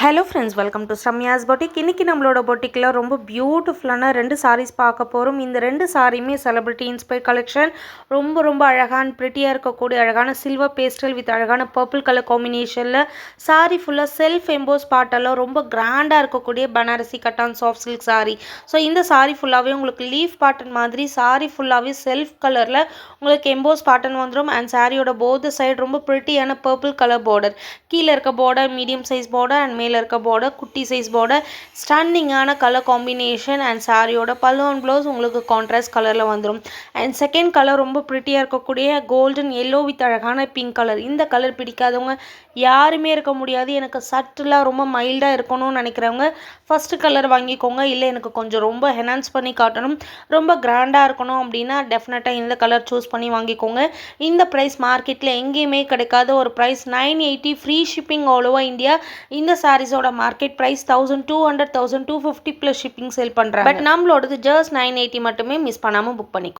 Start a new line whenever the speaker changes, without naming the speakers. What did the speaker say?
Hello friends, welcome to Samya's boutique. இன்றைக்கி நம்மளோட பொட்டிக்கில் ரொம்ப பியூட்டிஃபுல்லான 2 சாரீஸ் பார்க்க போகிறோம். இந்த 2 சாரியுமே செலிபிரிட்டி இன்ஸ்பைர் கலெக்ஷன். ரொம்ப அழகான ப்ரிட்டியாக இருக்கக்கூடிய அழகான சில்வர் பேஸ்டல் வித் அழகான பர்பிள் கலர் காம்பினேஷனில் சாரீ ஃபுல்லாக செல்ஃப் எம்போஸ் பாட்டெல்லாம் ரொம்ப கிராண்டாக இருக்கக்கூடிய Banarasi cotton soft silk sari. So இந்த சாரீ ஃபுல்லாகவே உங்களுக்கு லீஃப் பாட்டன் மாதிரி சாரீ ஃபுல்லாகவே செல்ஃப் கலரில் உங்களுக்கு எம்போஸ் பாட்டன் வந்துடும். அண்ட் சாரியோட போத் சைடு ரொம்ப ப்ரிட்டியான பர்பிள் கலர் பார்டர், கீழே இருக்க border medium size border and மேலே இருக்க பார்டர் குட்டி சைஸ் பார்டர். ஸ்டன்னிங்கான கலர் காம்பினேஷன் அண்ட் சாரியோட பல்லு அண்ட் ப்ளவுஸ் உங்களுக்கு கான்ட்ராஸ்ட் கலரில் வந்துடும். அண்ட் செகண்ட் கலர் ரொம்ப ப்ரிட்டியாக இருக்கக்கூடிய கோல்டன் எல்லோ வித் அழகான பிங்க் கலர். இந்த கலர் பிடிக்காதவங்க யாருமே இருக்க முடியாது. எனக்கு சட்டிலாக ரொம்ப மைல்டாக இருக்கணும்னு நினைக்கிறவங்க ஃபஸ்ட்டு கலர் வாங்கிக்கோங்க. இல்லை எனக்கு கொஞ்சம் ரொம்ப என்ஹான்ஸ் பண்ணி காட்டணும், ரொம்ப கிராண்டாக இருக்கணும் அப்படின்னா டெஃபினட்டாக இந்த கலர் சூஸ் பண்ணி வாங்கிக்கோங்க. இந்த ப்ரைஸ் மார்க்கெட்டில் எங்கேயுமே கிடைக்காத ஒரு price, 980 free shipping all over India. இந்த சாரீஸோட market price 1200 1250 plus shipping sale பண்ணுறாங்க. பட் நம்மளோடது ஜஸ்ட் 980 மட்டுமே. மிஸ் பண்ணாமல் புக் பண்ணிக்கோ.